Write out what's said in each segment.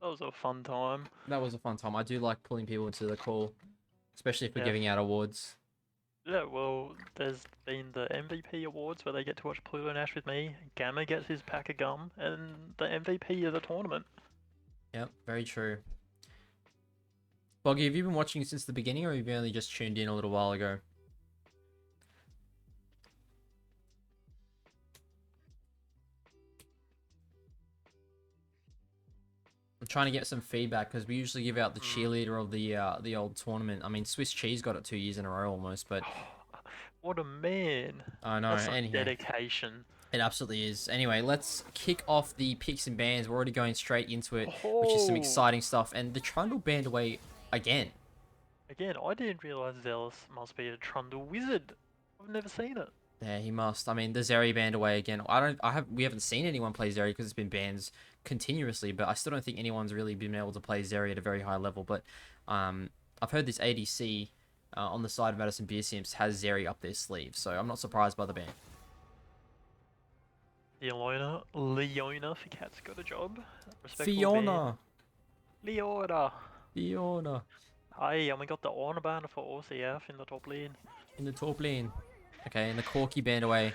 That was a fun time. That was a fun time. I do like pulling people into the call, especially for Yeah, giving out awards. yeah. Well, there's been the MVP awards where they get to watch Pluto Nash with me. Gamma gets his pack of gum, and the MVP of the tournament. Yep, very true. Boggy, have you been watching since the beginning, or have you only just tuned in a little while ago? I'm trying to get some feedback because we usually give out the Mm. cheerleader of the old tournament. I mean, Swiss Cheese got it 2 years in a row almost, but What a man! I know. That's some Anyhow, dedication. it absolutely is. Anyway, let's kick off the picks and bans. We're already going straight into it, which is some Oh, exciting stuff. And the Trundle banned away again. again, I didn't realize Zealous must be a Trundle wizard. I've never seen it. Yeah, he must. I mean, the Zeri banned away again. I don't. I have. We haven't seen anyone play Zeri because it's been banned continuously. But I still don't think anyone's really been able to play Zeri at a very high level. But I've heard this ADC on the side of Madison Beer Simps has Zeri up their sleeve, so I'm not surprised by the ban. Leona for Cat's got a job. Respectable ban. Fiona, Leona. Fiona Hey, and we got the honor banner for OCF in the top lane. in the top lane. Okay, and the Corky banned away.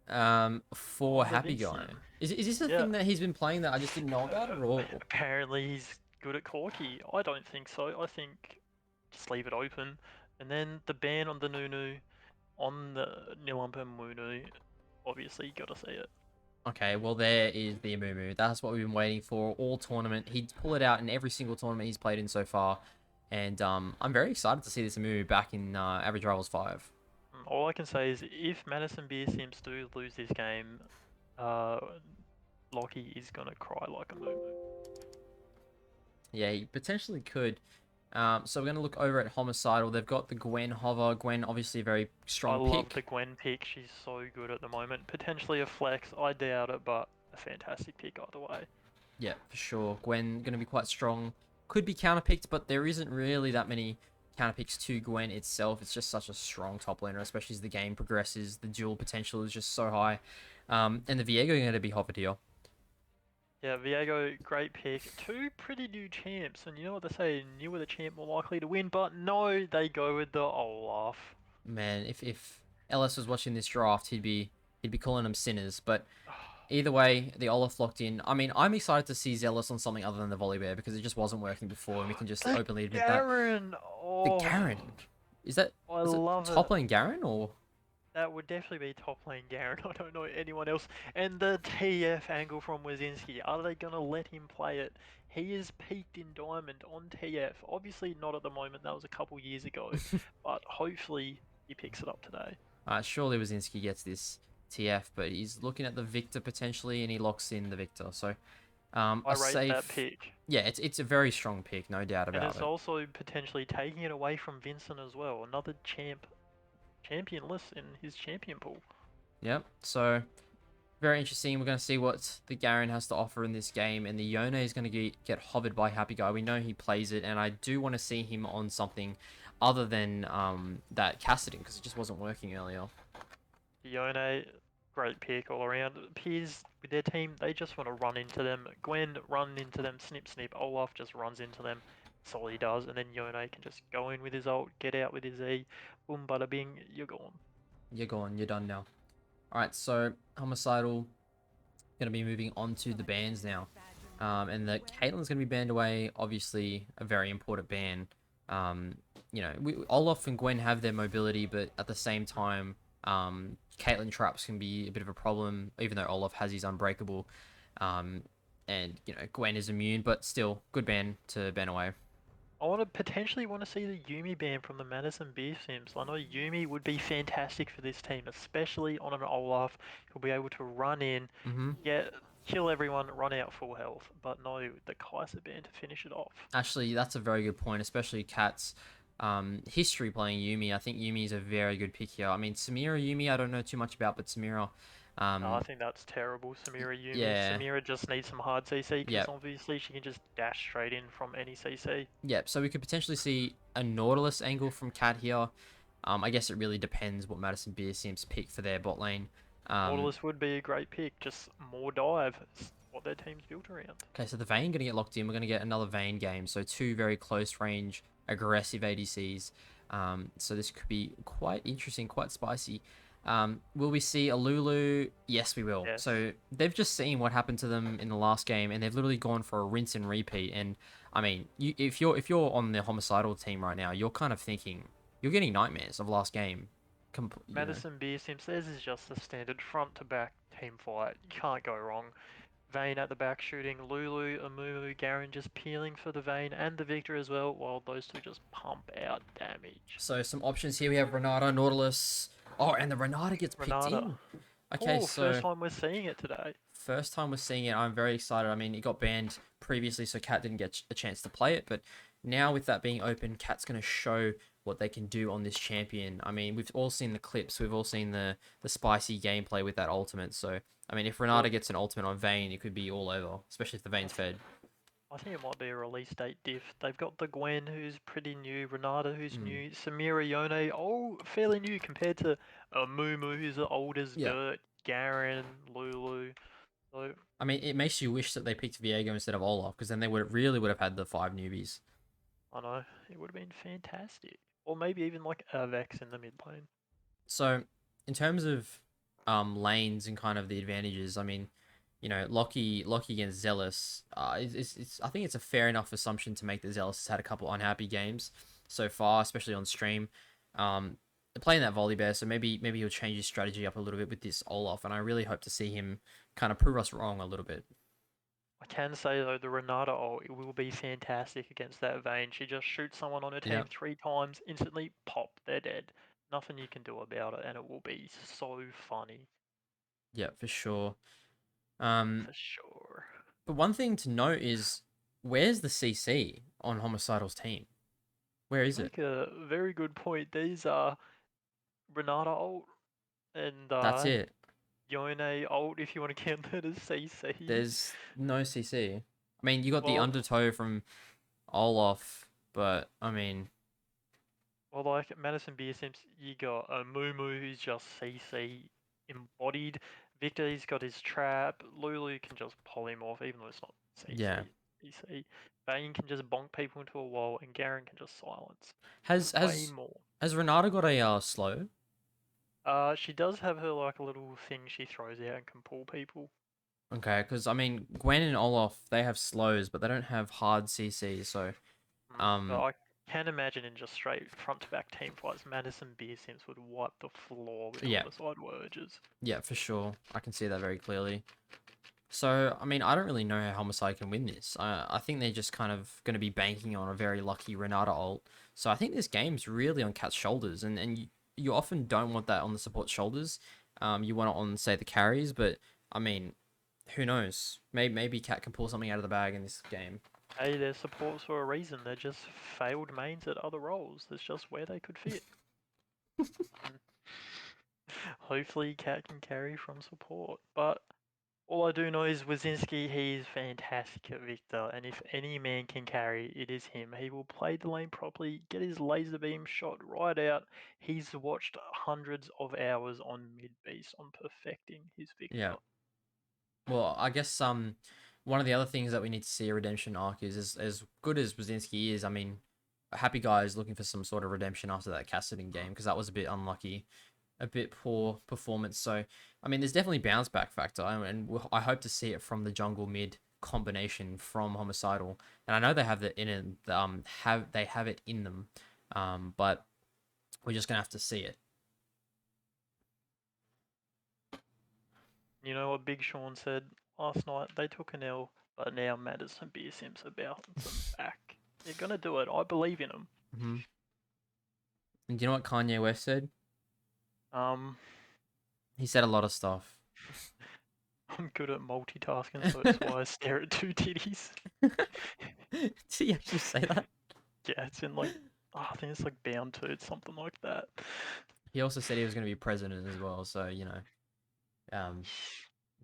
For On the Happy Guy. Vincent. Is this a Yeah. thing that he's been playing that I just didn't know about it, or? Apparently he's good at Corki. I don't think so. I think just leave it open. And then the ban on the Nunu, on the Nilumpa Munu, obviously you gotta see it. Okay, well there is the Amumu. That's what we've been waiting for all tournament. He'd pull it out in every single tournament he's played in so far. And I'm very excited to see this Amumu back in Average Rivals 5. All I can say is if Madison Beer Sims do lose this game, uh, Lockie is gonna cry like a moo. Yeah, he potentially could. So we're going to look over at Homicidal. They've got the Gwen Hover. Gwen, obviously a very I strong love pick. the Gwen pick. She's so good at the moment. Potentially a flex. I doubt it, but a fantastic pick either way. Yeah, for sure. Gwen going to be quite strong. Could be counterpicked, but there isn't really that many counterpicks to Gwen itself. It's just such a strong top laner, especially as the game progresses. The dual potential is just so high. And the Viego are going to be hovered here. Yeah, Viego, great pick. Two pretty new champs, and you know what they say, newer the champ, more likely to win, but no, they go with the Olaf. Man, if Ellis was watching this draft, he'd be calling them sinners. But either way, the Olaf locked in. I mean, I'm excited to see Zealous on something other than the Volibear because it just wasn't working before, and we can just The openly admit that. Garen! The Oh, Garen, is that I is it love top it. lane Garen or? That would definitely be top lane Garen. I don't know anyone else. And the TF angle from Wazinski. Are they going to let him play it? He is peaked in Diamond on TF. Obviously not at the moment. That was a couple years ago. But hopefully he picks it up today. Surely Wazinski gets this TF, but he's looking at the Victor potentially, and he locks in the Victor. So I a rate that safe, pick. yeah, it's a very strong pick, no doubt And about it's it. also potentially taking it away from Vincent as well. Another championless in his champion pool. Yep. So very interesting. We're going to see what the Garen has to offer in this game, and the Yone is going to get hovered by Happy Guy. We know he plays it, and I do want to see him on something other than that Cassidon because it just wasn't working earlier. Yone, great pick all around. Piers with their team, they just want to run into them. Gwen run into them, snip snip. Olaf just runs into them. That's all he does, and then Yone can just go in with his ult, get out with his E, boom bada bing, you're gone. You're gone. You're done now. All right. So Homicidal going to be moving on to the bans now. And the Caitlyn's going to be banned away. Obviously, a very important ban. Um, Olaf and Gwen have their mobility, but at the same time, Caitlyn traps can be a bit of a problem, even though Olaf has his unbreakable. Um, and Gwen is immune, but still, good ban to ban away. I want to potentially want to see the Yumi ban from the Madison Beer Sims. I know Yumi would be fantastic for this team, especially on an Olaf. He'll be able to run in, Mm-hmm. get kill everyone, run out full health. But no, the Kaiser ban to finish it off. Actually, that's a very good point, especially Kat's history playing Yumi. I think Yumi is a very good pick here. I mean, Samira Yumi, I don't know too much about, but Samira, No, I um, think that's terrible. Samira Yumi. yeah, Samira just needs some hard CC yeah, because obviously she can just dash straight in from any CC. yeah. So we could potentially see a Nautilus angle from Cat here. I guess it really depends what Madison Beer Sims pick for their bot lane. Um, Nautilus would be a great pick, just more dive. It's what their team's built around. Okay, so the Vayne gonna get locked in. We're gonna get another Vayne game. So two very close range, aggressive ADCs. So this could be quite interesting, quite spicy. Will we see a Lulu? Yes, we will. Yes. So they've just seen what happened to them in the last game, and they've literally gone for a rinse and repeat. And I mean, if you're on the homicidal team right now, you're kind of thinking you're getting nightmares of last game. You know, Madison Beer Simps, theirs is just a standard front to back team fight. You can't go wrong. Vayne at the back shooting, Lulu, Amumu, Garen just peeling for the Vayne and the Victor as well, while those two just pump out damage. so some options here. We have Renata, Nautilus. Oh, and the Renata gets picked Renata. in. Okay, Oh, first so time we're seeing it today. first time we're seeing it. I'm very excited. I mean, it got banned previously, so Cat didn't get a chance to play it. But now with that being open, Cat's going to show what they can do on this champion. I mean, we've all seen the clips. We've all seen the spicy gameplay with that ultimate. So, I mean, if Renata gets an ultimate on Vayne, it could be all over, especially if the Vayne's fed. I think it might be a release date diff. They've got the Gwen, who's pretty new, Renata, who's Mm. new, Samira Yone, oh, fairly new compared to Mumu, who's old as Yeah. dirt, Garen, Lulu. So, I mean, it makes you wish that they picked Viego instead of Olaf, because then they would have had the 5 newbies. I know, it would have been fantastic. Or maybe even like a Vex in the mid lane. So, in terms of lanes and kind of the advantages, I mean, you know, Lockie against Zealous, I think it's a fair enough assumption to make that Zealous has had a couple unhappy games so far, especially on stream. They're playing that volley bear, so maybe he'll change his strategy up a little bit with this Olaf, and I really hope to see him kind of prove us wrong a little bit. I can say though, the Renata ult it will be fantastic against that Vayne. She just shoots someone on her Yeah, team 3 times, instantly pop, they're dead. Nothing you can do about it, and it will be so funny yeah, for sure. Um, for sure. but one thing to note is where's the CC on Homicidal's team? Where You is it? make a very good point. These are Renata ult and That's it. Yone ult, if you want to count that as CCs. There's no CC. I mean, you got the Well, undertow from Olaf, but I mean, Well, like Madison Beer Simps, you got a Mumu who's just CC embodied. Victor's got his trap. Lulu can just polymorph, even though it's not yeah. CC. CC. Vayne can just bonk people into a wall, and Garen can just silence. Has Way has more. has Renata got a slow? She does have her like a little thing she throws out and can pull people. Okay, because I mean, Gwen and Olaf they have slows, but they don't have hard CC. So But um, I can imagine in just straight front to back team fights, Madison Beer Simps would wipe the floor with yeah, Homicide Wurges. yeah, for sure. I can see that very clearly. So I mean, I don't really know how Homicide can win this. I think they're just kind of going to be banking on a very lucky Renata ult. So I think this game's really on Cat's shoulders, and you often don't want that on the support shoulders. You want it on say the carries, but I mean, who knows? Maybe Cat can pull something out of the bag in this game. Hey, they're supports for a reason. They're just failed mains at other roles. That's just where they could fit. Mm. Hopefully, Cat can carry from support. But all I do know is Wazinski, he's fantastic at Victor. And if any man can carry, it is him. He will play the lane properly, get his laser beam shot right out. He's watched hundreds of hours on mid beast on perfecting his Yeah. Victor. Well, I guess one of the other things that we need to see a redemption arc is as good as Brzezinski is. I mean, a happy guy is looking for some sort of redemption after that Cassidy game because that was a bit unlucky, a bit poor performance. So, I mean, there's definitely bounce back factor, and I hope to see it from the jungle mid combination from Homicidal. And I know they have the in it, have it in them, but we're just gonna have to see it. You know what Big Sean said last night? They took an L, but now Madison Beer Sims are bouncing back. They're gonna do it. I believe in them. Mm-hmm. And do you know what Kanye West said? Um, He said a lot of stuff. I'm good at multitasking, so that's why I stare at two titties. Did he actually say that? Yeah, it's in like, oh, I think it's like bound to, it's something like that. He also said he was going to be president as well. So, you know,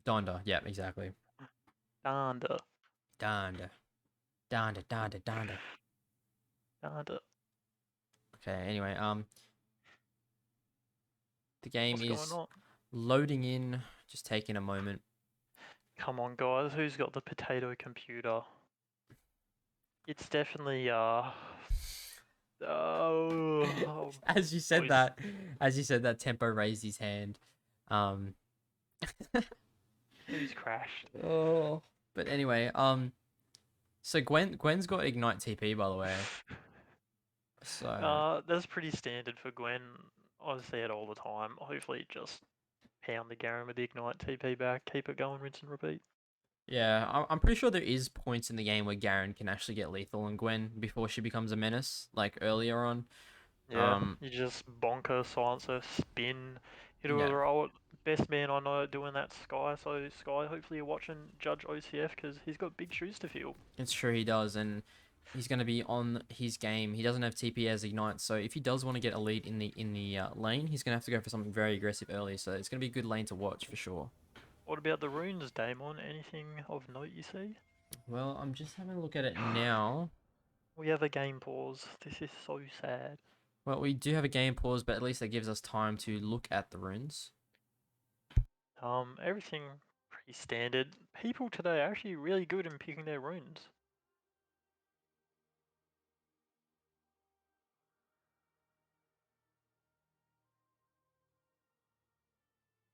Donda. Yeah, exactly. Donda, Donda. Donda, Donda, Donda. Donda. Okay, anyway, the game What's going is on? loading in, just taking a moment. Come on, guys. Who's got the potato computer? It's definitely oh, As you said boys. that, Tempo raised his hand. Um, Who's crashed? oh, but anyway, so Gwen's got Ignite TP by the way. So That's pretty standard for Gwen. I see it all the time. Hopefully, just pound the Garen with the Ignite TP back, keep it going, rinse and repeat. yeah, I'm pretty sure there is points in the game where Garen can actually get lethal on Gwen before she becomes a menace, like earlier on. Yeah, Um, you just bonker, silencer, spin, hit her with yeah, a roll. Best man I know doing that, Sky. So Sky, hopefully you're watching Judge OCF because he's got big shoes to fill. it's true he does, and he's gonna be on his game. He doesn't have TP as Ignite, so if he does want to get a lead in the lane, he's gonna have to go for something very aggressive early. So it's gonna be a good lane to watch for sure. What about the runes, Damon? Anything of note you see? Well, I'm just having a look at it now. We have a game pause. This is so sad. Well, we do have a game pause, but at least that gives us time to look at the runes. Everything pretty standard. People today are actually really good in picking their runes.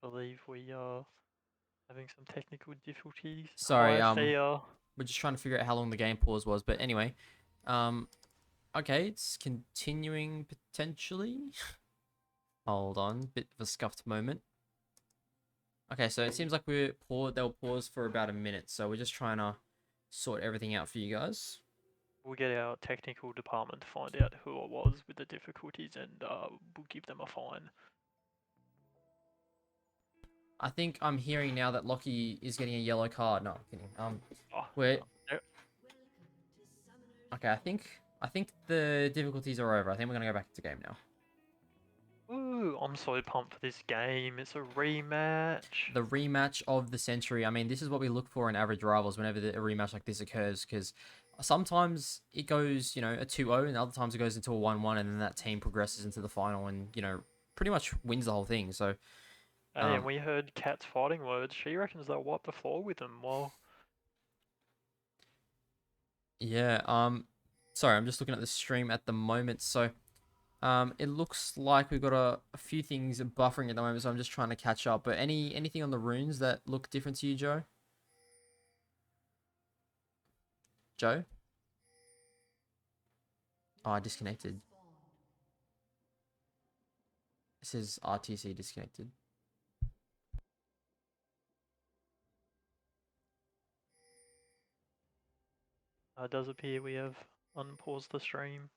Believe we are having some technical difficulties. Sorry, Hi, Thea. we're just trying to figure out how long the game pause was, but anyway, um, okay, it's continuing potentially. Hold on, bit of a scuffed moment. Okay, so it seems like they'll pause for about a minute, so we're just trying to sort everything out for you guys. We'll get our technical department to find out who it was with the difficulties and we'll give them a fine. I think I'm hearing now that Lockie is getting a yellow card. No, I'm kidding. Oh, We're no. okay. I think the difficulties are over. I think we're gonna go back to game now. Ooh, I'm so pumped for this game. It's a rematch. The rematch of the century. I mean, this is what we look for in average rivals whenever a rematch like this occurs, because sometimes it goes, a 2-0, and other times it goes into a 1-1, and then that team progresses into the final and, pretty much wins the whole thing. So, Hey, and we heard Kat's fighting words. She reckons they'll wipe the floor with them. Well, yeah, sorry, I'm just looking at the stream at the moment. So, it looks like we've got a few things buffering at the moment, so I'm just trying to catch up. But anything on the runes that look different to you, Joe? Joe? Oh, I disconnected. It says RTC disconnected. it does appear we have unpaused the stream.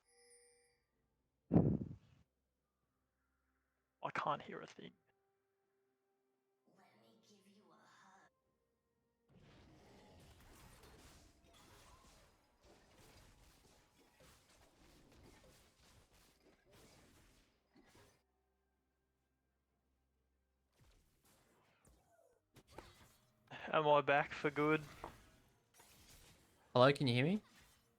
I can't hear a thing. Am I back for good? Hello, can you hear me?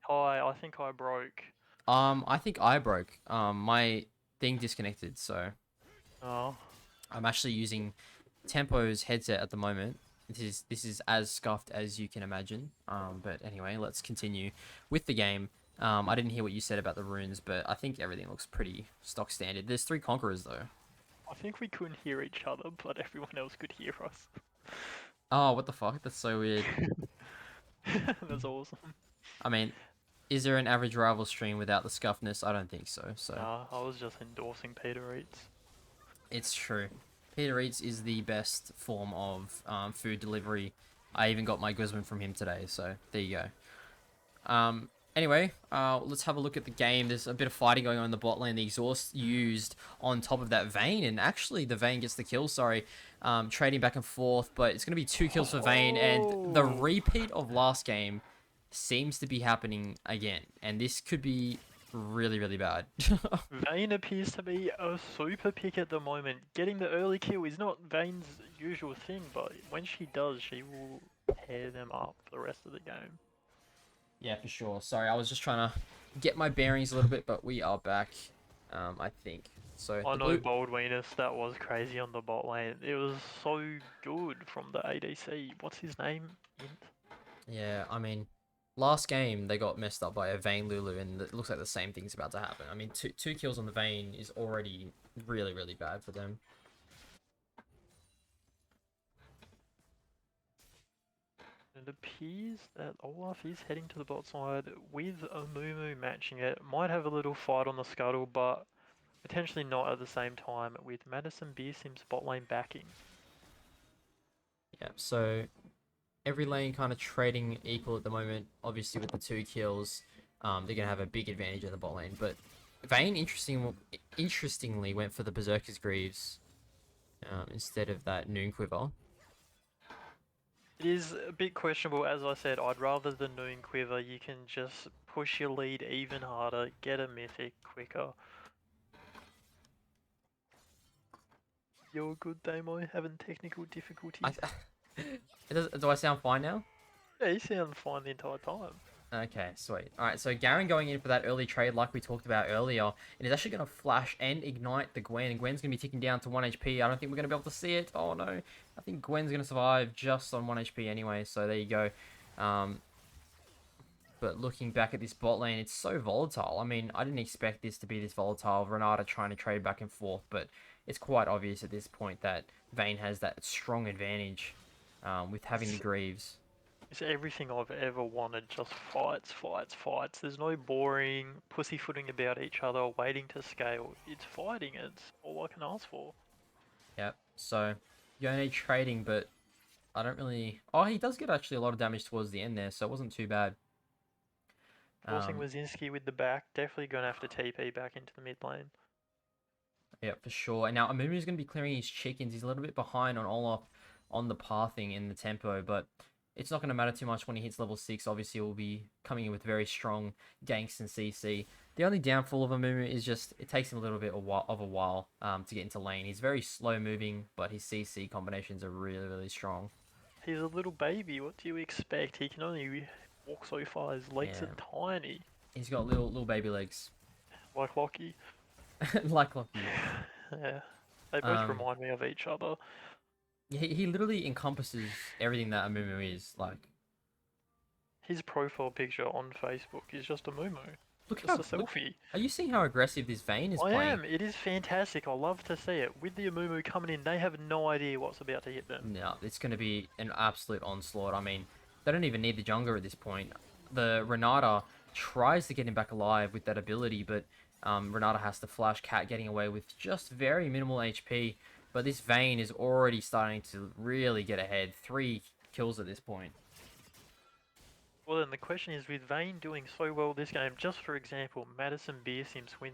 Hi, I think I broke. I think I broke. My thing disconnected, so Oh, I'm actually using Tempo's headset at the moment. This is as scuffed as you can imagine. But anyway, let's continue with the game. I didn't hear what you said about the runes, but I think everything looks pretty stock standard. There's 3 conquerors though. I think we couldn't hear each other, but everyone else could hear us. Oh, what the fuck? That's so weird. That's awesome. I mean, is there an average rival stream without the scuffness? I don't think so. So Nah, I was just endorsing Peter Eats. it's true. Peter Eats is the best form of food delivery. I even got my Guzman from him today, so there you go. Anyway, let's have a look at the game. There's a bit of fighting going on in the bot lane. The exhaust used on top of that Vayne, and actually the Vayne gets the kill, sorry. Trading back and forth, but it's going to be 2 kills for Vayne, and the repeat of last game seems to be happening again, and this could be really, really bad. Vayne appears to be a super pick at the moment. Getting the early kill is not Vayne's usual thing, but when she does, she will tear them up for the rest of the game. Yeah, for sure. Sorry, I was just trying to get my bearings a little bit, but we are back, I think. So I the know blue, Baldwinus, that was crazy on the bot lane. It was so good from the ADC. What's his name? Int? yeah, I mean, last game they got messed up by a Vayne Lulu, and it looks like the same thing's about to happen. I mean, two kills on the Vayne is already really bad for them. It appears that Olaf is heading to the bot side with a Mumu matching it. Might have a little fight on the scuttle, but potentially not at the same time with Madison Beer Sims bot lane backing. Yeah, so every lane kind of trading equal at the moment. Obviously, with the 2 kills, they're gonna have a big advantage in the bot lane. But Vayne, interestingly, went for the Berserker's Greaves instead of that Noon Quiver. It is a bit questionable, as I said. I'd rather the Noon Quiver. You can just push your lead even harder, get a mythic quicker. You're good, Damo, having technical difficulties. Do I sound fine now? Yeah, you sound fine the entire time. Okay, sweet. All right, so Garen going in for that early trade, like we talked about earlier, and is actually going to flash and ignite the Gwen. And Gwen's going to be ticking down to 1 HP. I don't think we're going to be able to see it. Oh no, I think Gwen's going to survive just on 1 HP anyway. So there you go. But looking back at this bot lane, it's so volatile. I mean, I didn't expect this to be this volatile. Renata trying to trade back and forth, but it's quite obvious at this point that Vayne has that strong advantage with having the Greaves. It's everything I've ever wanted, just fights, fights, fights. There's no boring pussyfooting about each other, waiting to scale. It's fighting, it's all I can ask for. Yep. So Yone trading, but I don't really. Oh, he does get actually a lot of damage towards the end there, so it wasn't too bad. Forcing Um, Wazinski with the back, definitely going to have to TP back into the mid lane. yeah, for sure. And now Amumu's going to be clearing his chickens. He's a little bit behind on Olaf on the pathing and the tempo, but it's not going to matter too much when he hits level 6. Obviously, he'll be coming in with very strong ganks and CC. The only downfall of Amumu is just it takes him a little bit of a while to get into lane. He's very slow moving, but his CC combinations are really strong. He's a little baby, what do you expect? He can only walk so far, his legs Yeah, are tiny. he's got little baby legs, Like Lockie. like Loki. Yeah. Yeah, they both Um, remind me of each other. he literally encompasses everything that Amumu is. Like, His profile picture on Facebook is just a moo look just how a look. selfie. Are you seeing how aggressive this Vayne is I playing? am. It is fantastic. I love to see it. With the Amumu coming in, they have no idea what's about to hit them. No, it's going to be an absolute onslaught. I mean, they don't even need the jungler at this point. The Renata tries to get him back alive with that ability, but Renata has to flash Cat getting away with just very minimal HP. But this Vayne is already starting to really get ahead. 3 kills at this point. Well, then the question is, with Vayne doing so well this game, just for example, Madison Beer Sims win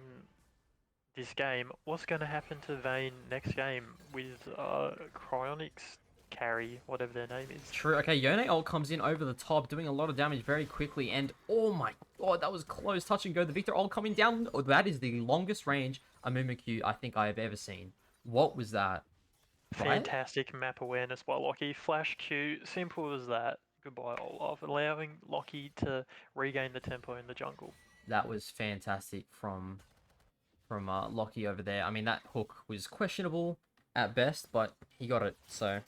this game, what's going to happen to Vayne next game with Cryonics carry, whatever their name is? True. Okay, Yone ult comes in over the top, doing a lot of damage very quickly. And oh my god, that was close. Touch and go. The Victor ult coming down. Oh, that is the longest range Amumu Q I think I have ever seen. What was that? Right? Fantastic map awareness by Lockie. Flash Q, simple as that. Goodbye, Olaf. Allowing Lockie to regain the tempo in the jungle. That was fantastic from Lockie over there. I mean, that hook was questionable at best, but he got it. So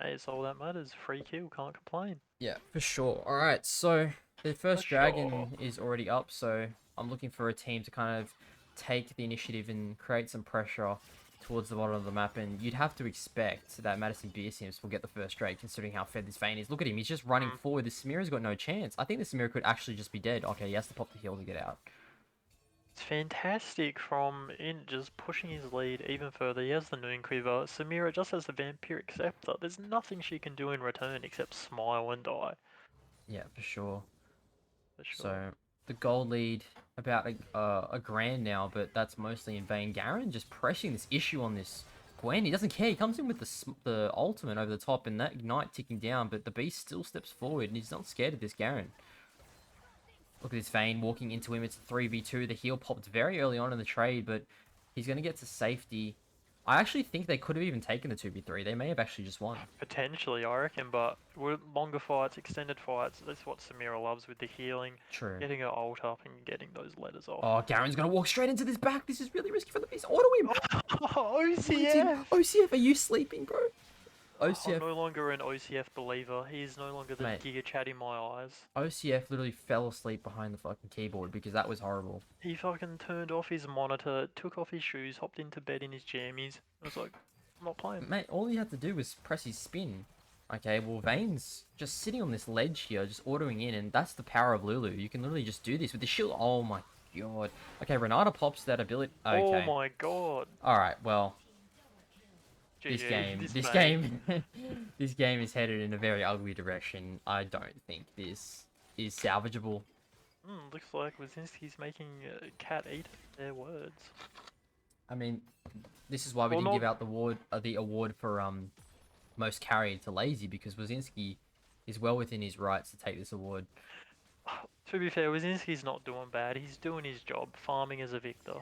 Hey, it's all that matters. Free kill, can't complain. yeah, for sure. All right, so the For first sure. dragon is already up. So I'm looking for a team to kind of take the initiative and create some pressure towards the bottom of the map, and you'd have to expect that Madison Beer Sims will get the first straight, considering how fed this Vayne is. Look at him, he's just running forward. The Samira's got no chance. I think the Samira could actually just be dead. Okay, he has to pop the heal to get out. It's fantastic from Int just pushing his lead even further. He has the Noon Quiver. Samira just has the Vampiric Scepter. There's nothing she can do in return except smile and die. Yeah, for sure. For sure. So the gold lead about a grand now, but that's mostly in vain. Garen just pressing this issue on this Gwen. He doesn't care. He comes in with the ultimate over the top and that ignite ticking down, but the beast still steps forward and he's not scared of this Garen. Look at this Vayne walking into him. It's a 3v2. The heal popped very early on in the trade, but he's going to get to safety. I actually think they could have even taken the 2v3. They may have actually just won. Potentially, I reckon, but with longer fights, extended fights, that's what Samira loves with the healing. True. Getting her ult up and getting those letters off. Oh, Garen's gonna walk straight into this back. This is really risky for the beast. Auto him. Right in. OCF! OCF, are you sleeping, bro? I'm OCF, no longer an OCF believer. He's no longer the mate. Giga Chad in my eyes. OCF literally fell asleep behind the fucking keyboard because that was horrible. He fucking turned off his monitor, took off his shoes, hopped into bed in his jammies. I was like, I'm not playing. Mate, all he had to do was press his spin. Okay, well, Vayne's just sitting on this ledge here, just autoing in, and that's the power of Lulu. You can literally just do this with the shield. Oh my god. Okay, Renata pops that ability. Okay. Oh my god. Alright, well, GG, this mate. game, this game is headed in a very ugly direction. I don't think this is salvageable. Looks like Wazinski's making Cat eat their words. I mean, this is why we didn't give out the award for most carried to Lazy, because Wazinski is well within his rights to take this award. To be fair, Wazinski's not doing bad. He's doing his job, farming as a victor.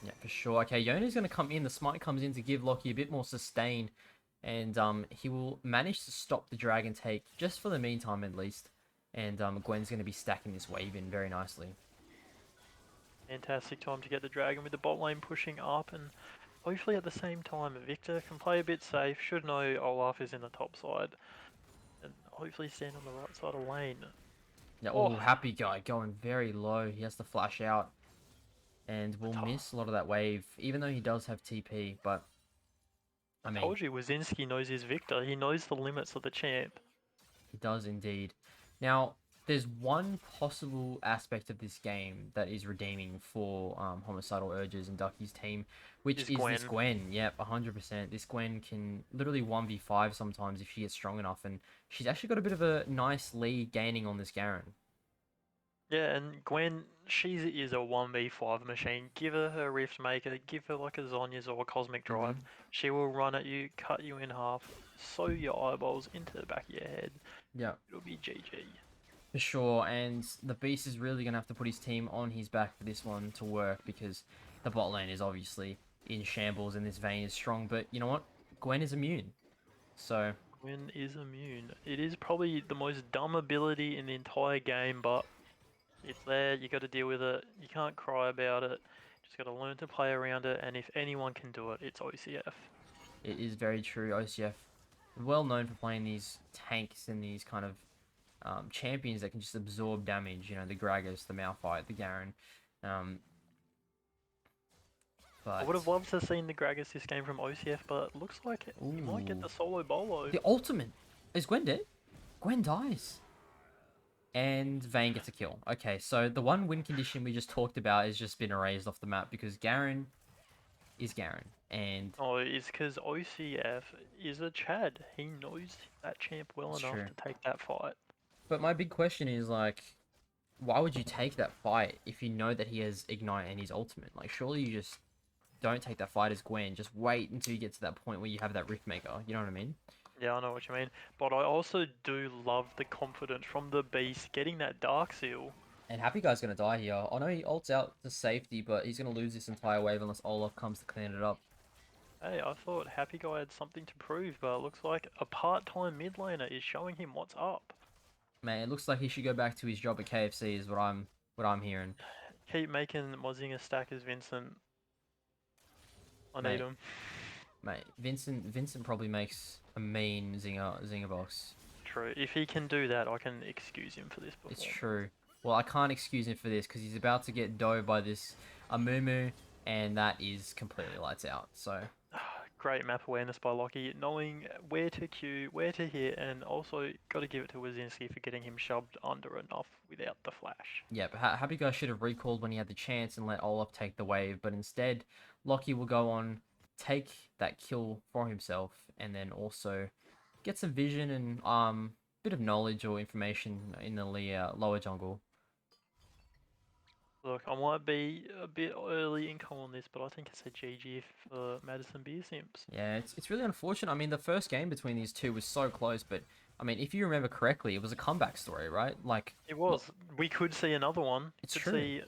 Yeah, for sure. Okay, Yona's going to come in. The smite comes in to give Lockie a bit more sustain. And he will manage to stop the dragon take, just for the meantime at least. And Gwen's going to be stacking this wave in very nicely. Fantastic time to get the dragon with the bot lane pushing up, and hopefully at the same time Victor can play a bit safe, should know Olaf is in the top side, and hopefully stand on the right side of lane. Yeah, oh, Happy Guy going very low. He has to flash out. And will miss a lot of that wave, even though he does have TP, but... I told you, Wazinski knows his Victor. He knows the limits of the champ. He does indeed. Now, there's one possible aspect of this game that is redeeming for Homicidal Urges and Ducky's team, which is this Gwen. Yep, 100%. This Gwen can literally 1v5 sometimes if she gets strong enough, and she's actually got a bit of a nice lead gaining on this Garen. Yeah, and Gwen, she is a 1v5 machine. Give her Rift Maker, give her like a Zonya's or a Cosmic Drive. She will run at you, cut you in half, sew your eyeballs into the back of your head. Yeah. It'll be GG. For sure, and the Beast is really going to have to put his team on his back for this one to work, because the bot lane is obviously in shambles and this Vayne is strong, but you know what? Gwen is immune. So... Gwen is immune. It is probably the most dumb ability in the entire game, but... it's there, you got to deal with it, you can't cry about it, just got to learn to play around it, and if anyone can do it, it's OCF. It is very true. OCF, well known for playing these tanks and these kind of champions that can just absorb damage, you know, the Gragas, the Malphite, the Garen. But... I would have loved to have seen the Gragas this game from OCF, but it looks like he might get the solo bolo. The ultimate! Is Gwen dead? Gwen dies. And Vayne gets a kill. Okay, so the one win condition we just talked about has just been erased off the map because Garen is Garen. And oh, it's because OCF is a Chad. He knows that champ well enough to take that fight. But my big question is, like, why would you take that fight if you know that he has Ignite and his ultimate? Like, surely you just don't take that fight as Gwen. Just wait until you get to that point where you have that Rift Maker. You know what I mean? Yeah, I know what you mean. But I also do love the confidence from the Beast getting that Dark Seal. And Happy Guy's going to die here. I know he ults out to safety, but he's going to lose this entire wave unless Olaf comes to clean it up. Hey, I thought Happy Guy had something to prove, but it looks like a part-time mid laner is showing him what's up. Man, it looks like he should go back to his job at KFC is what I'm hearing. Keep making Mozinger stack as Vincent. I need him. Mate, Vincent probably makes a mean zinger box. True. If he can do that, I can excuse him for this performance. It's true. Well, I can't excuse him for this because he's about to get dove by this Amumu, and that is completely lights out. So great map awareness by Lockie, knowing where to queue, where to hit, and also got to give it to Wazinski for getting him shoved under enough without the flash. Yeah, but Happy Guy should have recalled when he had the chance and let Olaf take the wave, but instead, Lockie will go on, take that kill for himself, and then also get some vision and bit of knowledge or information in the lower jungle. Look, I might be a bit early in calling this, but I think it's a GG for Madison beer Simps. Yeah, it's really unfortunate. I mean, the first game between these two was so close, but I mean, if you remember correctly, it was a comeback story, right? Like it was. We could see another one. It's true.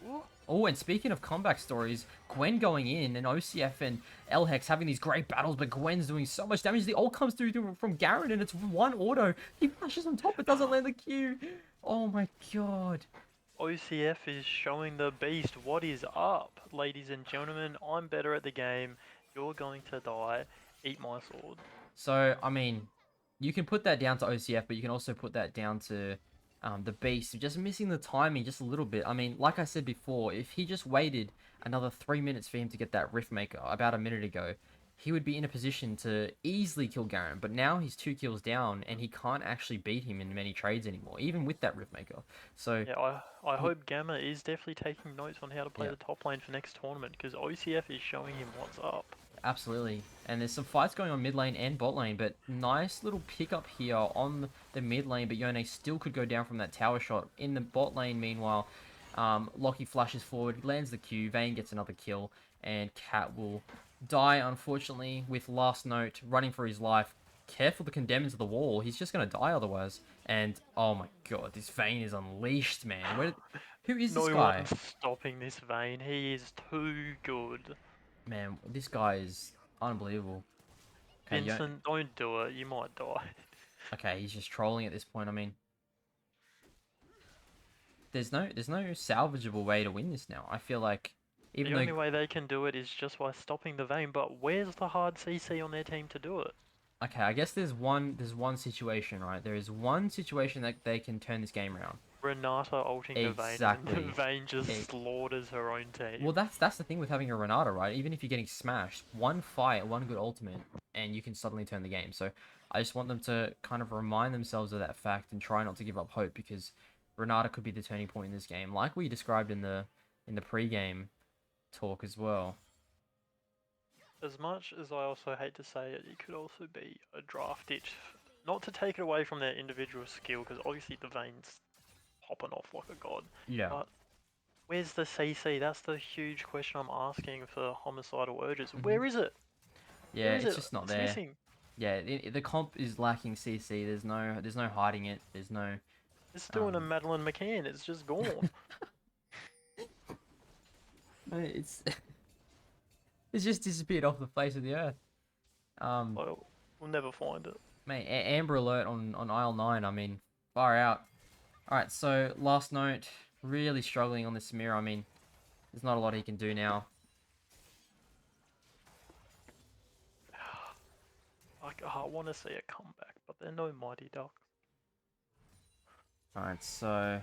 Ooh. Oh, and speaking of comeback stories, Gwen going in and OCF and LHEX having these great battles, but Gwen's doing so much damage. The ult comes through from Garen and it's one auto. He flashes on top, it doesn't land the Q. Oh my god. OCF is showing the beast what is up, ladies and gentlemen. I'm better at the game. You're going to die. Eat my sword. So, I mean, you can put that down to OCF, but you can also put that down to the Beast. Just missing the timing just a little bit. I mean, like I said before, if he just waited another 3 minutes for him to get that Rift Maker about a minute ago, he would be in a position to easily kill Garen. But now he's 2 kills down, and he can't actually beat him in many trades anymore, even with that Rift Maker. So, Yeah, I he, hope Gamma is definitely taking notes on how to play yeah. the top lane for next tournament because OCF is showing him what's up. Absolutely. And there's some fights going on mid lane and bot lane, but nice little pickup here on the mid lane, but Yone still could go down from that tower shot. In the bot lane, meanwhile, Lockie flashes forward, lands the Q, Vayne gets another kill, and Cat will die, unfortunately, with Last Note running for his life. Careful to condemn into the wall, he's just going to die otherwise. And, oh my god, this Vayne is unleashed, man. Who is this No guy? one's stopping this Vayne. He is too good. Man, this guy is unbelievable. Okay, Vincent, don't do it. You might die. Okay, he's just trolling at this point. I mean, there's no salvageable way to win this now. I feel like even The though only way they can do it is just by stopping the Vayne, but where's the hard CC on their team to do it? okay, I guess there's one situation, right? There is one situation that they can turn this game around. Renata ulting the Vayne and then the Exactly. Vayne just It, slaughters her own well, team. that's the thing with having a Renata, right? Even if you're getting smashed, one fight, one good ultimate, and you can suddenly turn the game. So I just want them to kind of remind themselves of that fact and try not to give up hope because Renata could be the turning point in this game, like we described in the pre-game talk as well. As much as I also hate to say it, it could also be a draft ditch. Not to take it away from their individual skill, because obviously the Vayne's popping off like a god, Yeah. but where's the CC? That's the huge question I'm asking for Homicidal Urges. hmm Where is it? Yeah, Where is it's it? just not It's there. missing. Yeah, the comp is lacking CC. There's no hiding it. There's no It's doing a um. Madeline McCann. It's just gone. It's it's just disappeared off the face of the earth. Um, Well, we'll never find it. mate, Amber Alert on aisle 9. I mean, far out. All right, so last note, really struggling on the Samira. I mean, there's not a lot he can do now. I want to see a comeback, but they're no Mighty Ducks. All right, so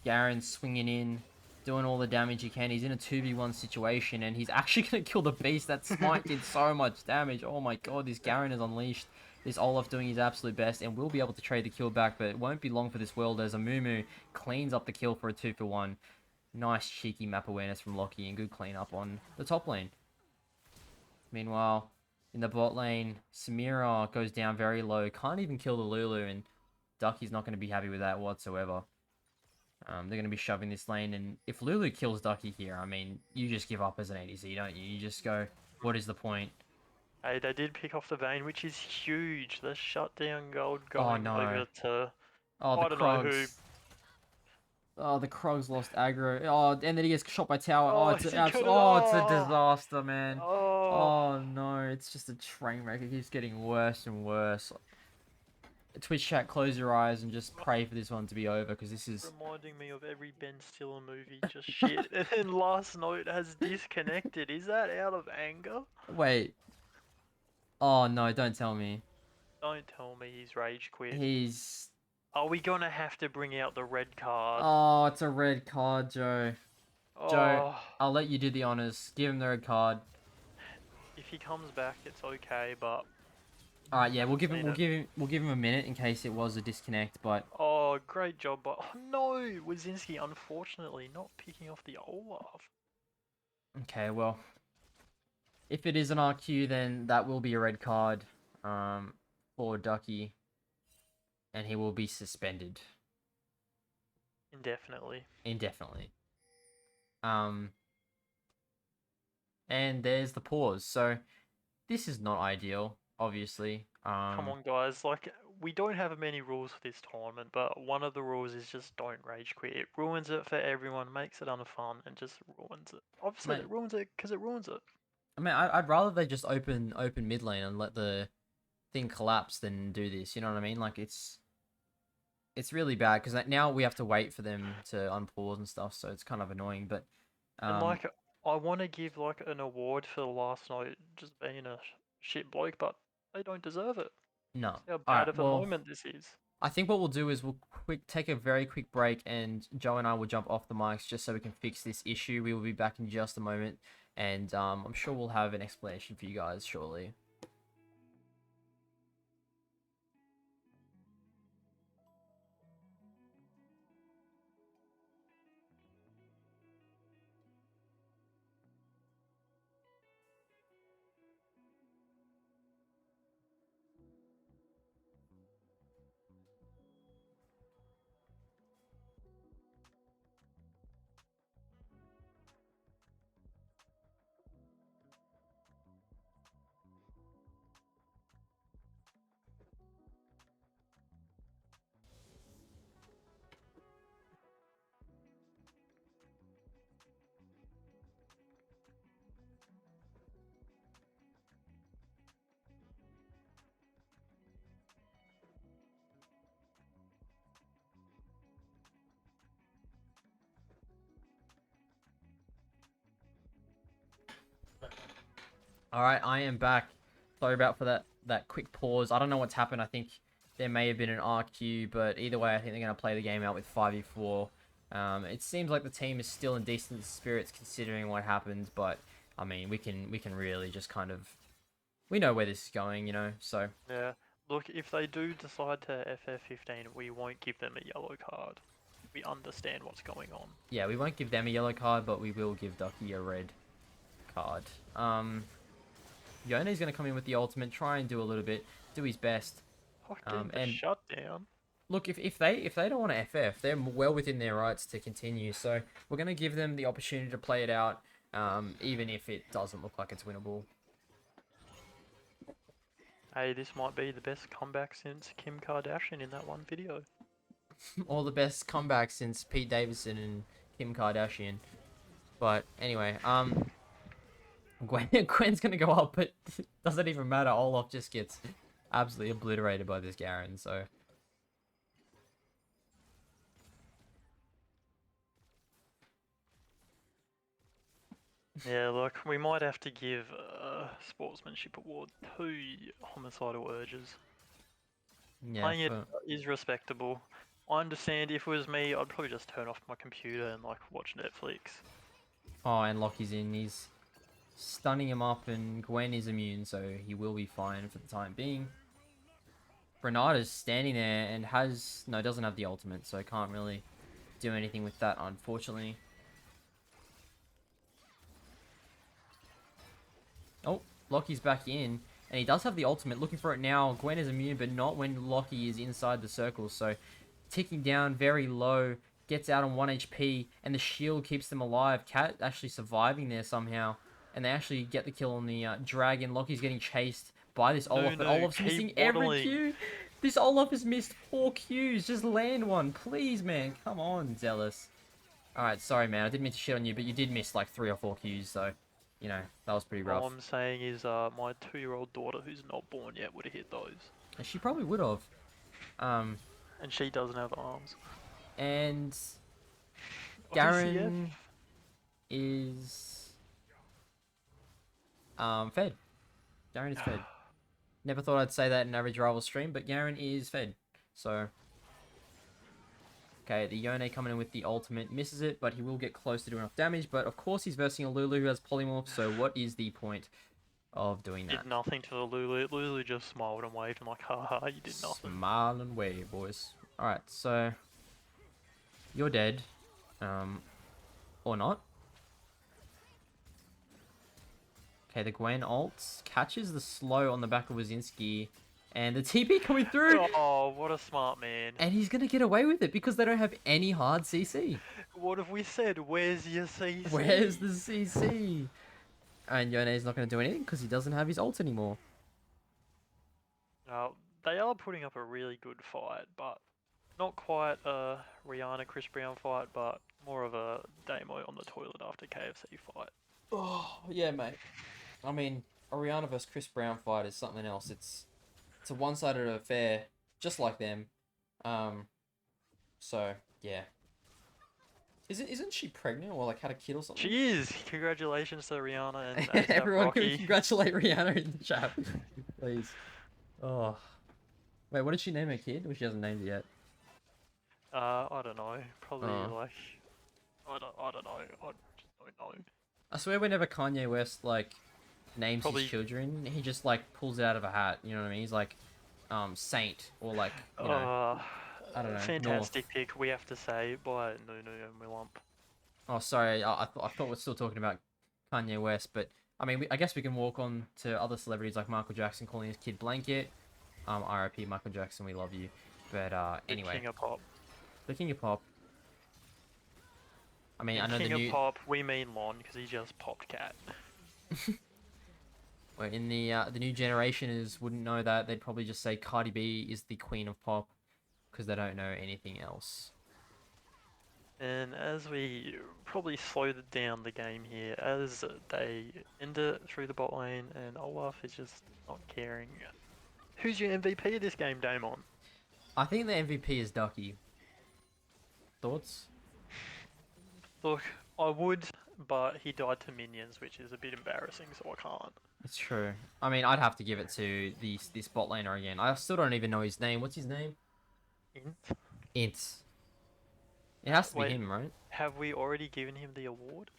Garen's swinging in, doing all the damage he can. He's in a 2v1 situation, and he's actually going to kill the beast. That smite did so much damage. Oh my god, this Garen is unleashed. This Olaf doing his absolute best, and will be able to trade the kill back, but it won't be long for this world as Amumu cleans up the kill for a 2-for-1. Nice cheeky map awareness from Lockie, and good cleanup on the top lane. Meanwhile, in the bot lane, Samira goes down very low. Can't even kill the Lulu, and Ducky's not going to be happy with that whatsoever. They're going to be shoving this lane, and if Lulu kills Ducky here, I mean, you just give up as an ADC, don't you? You just go, what is the point? Hey, they did pick off the Vayne, which is huge. The shutdown gold Oh going no. over to Oh, the I don't know who. Krogs. Oh, the Krogs lost aggro. Oh, and then he gets shot by tower. Oh, Oh, it's he could have. oh, it's a Oh, disaster, man. oh. Oh no, it's just a train wreck. It keeps getting worse and worse. Twitch chat, close your eyes and just pray for this one to be over because this is. Reminding me of every Ben Stiller movie, just shit. And then Last Note has disconnected. Is that out of anger? Wait. Oh no, don't tell me. Don't tell me he's rage quit. He's. Are we gonna have to bring out the red card? Oh, it's a red card, Joe. Joe, Oh, I'll let you do the honors. Give him the red card. if he comes back, it's okay, but All right, yeah, we'll give him, seen we'll it. give him, we'll give him a minute in case it was a disconnect. But Oh, great job, but oh, no, Wazinski, unfortunately, not picking off the Olaf. okay, well, if it is an RQ, then that will be a red card, for Ducky, and he will be suspended Indefinitely. indefinitely. Um, and there's the pause. So this is not ideal, obviously. Come on, guys, like, we don't have many rules for this tournament, but one of the rules is just don't rage quit. It ruins it for everyone, makes it unfun, and just ruins it. I've said Mate, it ruins it because it ruins it. I mean, I'd rather they just open mid lane and let the thing collapse than do this. You know what I mean? Like it's really bad because now we have to wait for them to unpause and stuff, so it's kind of annoying. But And um, like, I want to give like an award for last night just being a shit bloke, but they don't deserve it. no. See how All bad right. of a Well, moment this is. I think what we'll do is we'll take a very quick break, and Joe and I will jump off the mics just so we can fix this issue. We will be back in just a moment, and I'm sure we'll have an explanation for you guys shortly. All right, I am back. Sorry about for that quick pause. I don't know what's happened. I think there may have been an RQ, but either way, I think they're going to play the game out with 5v4. It seems like the team is still in decent spirits considering what happened, but I mean, we can really just kind of we know where this is going, you know. So Yeah. Look, if they do decide to FF15, we won't give them a yellow card. We understand what's going on. yeah, we won't give them a yellow card, but we will give Ducky a red card. Yone's going to come in with the ultimate, try and do a little bit, do his best. Fucking the And shutdown. look, if they don't want to FF, they're well within their rights to continue. So we're going to give them the opportunity to play it out, even if it doesn't look like it's winnable. Hey, this might be the best comeback since Kim Kardashian in that one video. All the best comebacks since Pete Davidson and Kim Kardashian. But anyway, Gwen's gonna go up, but doesn't even matter. Olaf just gets absolutely obliterated by this Garen. So Yeah, look, we might have to give a sportsmanship award to Homicidal Urges. yeah, Playing it is respectable. I understand if it was me, I'd probably just turn off my computer and like watch Netflix. oh, and Lockie's in. He's stunning him up, and Gwen is immune, so he will be fine for the time being. Renata's standing there and doesn't have the ultimate, so can't really do anything with that, unfortunately. Oh, Lockie's back in, and he does have the ultimate. Looking for it now. Gwen is immune, but not when Lockie is inside the circle. So, ticking down very low, gets out on 1 HP, and the shield keeps them alive. Cat actually surviving there somehow, and they actually get the kill on the dragon. Lockie's getting chased by this Olaf, but Olaf's missing every Q. This Olaf has missed 4 Qs. Just land one, please, man. Come on, Zealous. Alright, sorry, man. I didn't mean to shit on you, but you did miss like 3 or 4 Qs, so, you know, that was pretty rough. All I'm saying is my 2-year-old daughter who's not born yet would have hit those. And she probably would have. And she doesn't have arms. And OCF? Garen is fed. Garen is fed. Never thought I'd say that in an average rival stream, but Garen is fed. So okay, the Yone coming in with the ultimate, misses it, but he will get close to doing enough damage. But of course he's versing a Lulu who has polymorph, so what is the point of doing that? Did nothing to the Lulu. Lulu just smiled and waved and like, haha, you did nothing. Smile and wave, boys. Alright, so you're dead. Or not. Okay, the Gwen ult catches the slow on the back of Wazinski, and the TP coming through. Oh, what a smart man. And he's going to get away with it because they don't have any hard CC. What have we said? Where's your CC? Where's the CC? And Yone's not going to do anything because he doesn't have his ult anymore. they are putting up a really good fight, but not quite a Rihanna Chris Brown fight, but more of a Damo on the toilet after KFC fight. Oh yeah, mate. I mean, Ariana versus Chris Brown fight is something else. It's a one-sided affair, just like them. Um, so yeah. Isn't she pregnant or like had a kid or something? She is. Congratulations to Rihanna and ASAP Everyone can Rocky. congratulate Rihanna in the chat, please. Oh, wait, what did she name her kid? Well, she hasn't named it yet. I don't know. Probably Oh, like I don't know. I just don't know. I swear whenever Kanye West like names his Probably children, he just like pulls it out of a hat. You know what I mean? He's like, Saint or like uh I don't know, North. fantastic pick we have to say by Nunu and Willump. Oh, sorry, I thought we're still talking about Kanye West, but I mean, I guess we can walk on to other celebrities like Michael Jackson calling his kid Blanket. R.I.P. Michael Jackson, we love you. But The anyway, King of Pop. the King of Pop. I mean, I In know the King of new. Pop, we mean Lon because he just popped cat. Well, in the new generation is wouldn't know that. They'd probably just say Cardi B is the Queen of Pop because they don't know anything else. And as we probably slowed down the game here, as they end it through the bot lane, and Olaf is just not caring. Who's your MVP of this game, Damon? I think the MVP is Ducky. Thoughts? Look, I would, but he died to minions, which is a bit embarrassing, so I can't. It's true. I mean, I'd have to give it to this bot laner again. I still don't even know his name. What's his name? Int? Int. It has to be Wait, him, right? have we already given him the award?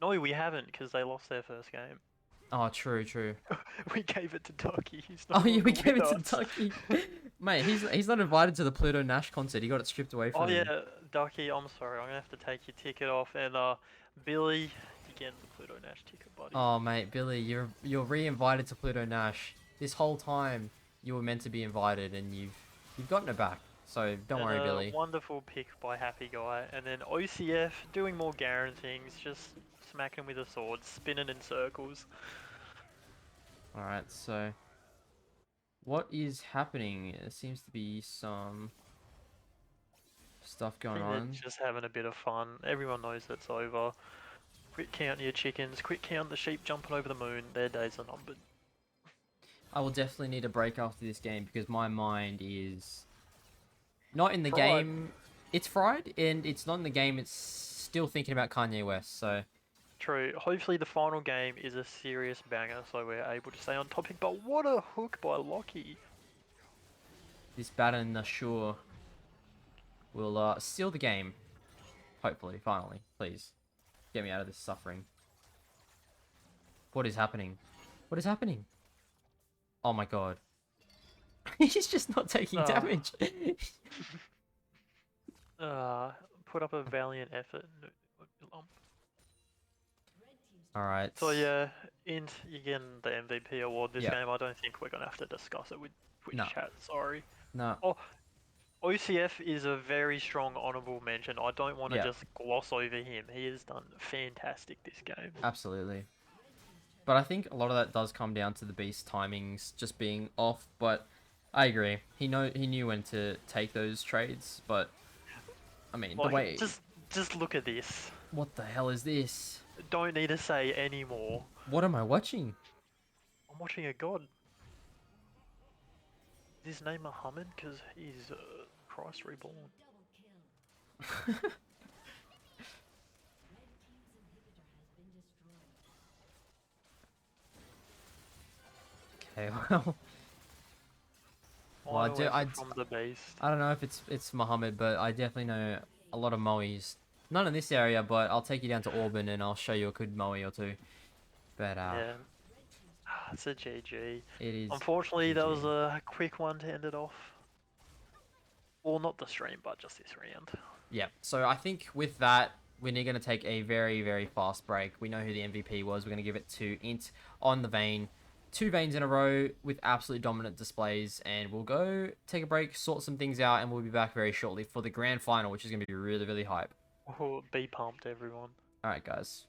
No, we haven't, because they lost their first game. Oh, true, true. We gave it to Ducky, he's no Oh yeah, longer we gave with it to us. Ducky. Mate, he's not invited to the Pluto Nash concert. He got it stripped away Oh from him. yeah, Ducky, I'm sorry, I'm gonna have to take your ticket off, and Billy, you get the Pluto Nash ticket, buddy. Oh mate, Billy, you're re-invited to Pluto Nash. This whole time you were meant to be invited, and you've gotten it back. So don't And worry, a Billy. wonderful pick by Happy Guy, and then OCF doing more Garen things, just smacking with a sword, spinning in circles. All right, so what is happening? There seems to be some stuff I going think they're on. just having a bit of fun. Everyone knows it's over. Quick count your chickens, quick count the sheep jumping over the moon, their days are numbered. I will definitely need a break after this game because my mind is not in the Fried. game. It's fried, and it's not in the game. It's still thinking about Kanye West. So True, hopefully the final game is a serious banger so we're able to stay on topic, but what a hook by Lockie. this Baton Nashur will seal the game. Hopefully, finally, please get me out of this suffering. What is happening? What is happening? Oh my god. He's just not taking damage. Put up a valiant effort. Alright. So yeah, Int, you're getting the MVP award this Yeah. game. I don't think we're gonna have to discuss it with Twitch No. chat, sorry. No. Oh, OCF is a very strong honourable mention. I don't want to Yeah. just gloss over him. He has done fantastic this game. Absolutely. But I think a lot of that does come down to the beast timings just being off, but I agree. He knew when to take those trades, but I mean, the Like, way just look at this. what the hell is this? Don't need to say any more. What am I watching? I'm watching a god. Is his name Muhammad? Because he's Christ reborn. Okay, well, Final effort from the beast. I don't know if it's Muhammad, but I definitely know a lot of Moes. Not in this area, but I'll take you down to Auburn and I'll show you a good Moe or two. But Yeah. It's a GG. it is. Unfortunately, that was GG. a quick one to end it off. Well, not the stream, but just this round. Yeah. So I think with that, we're going to take a very, very fast break. We know who the MVP was. We're going to give it to Int on the Vayne. 2 Vaynes in a row with absolutely dominant displays. And we'll go take a break, sort some things out, and we'll be back very shortly for the grand final, which is going to be really, really hype. Oh, be pumped, everyone. All right, guys.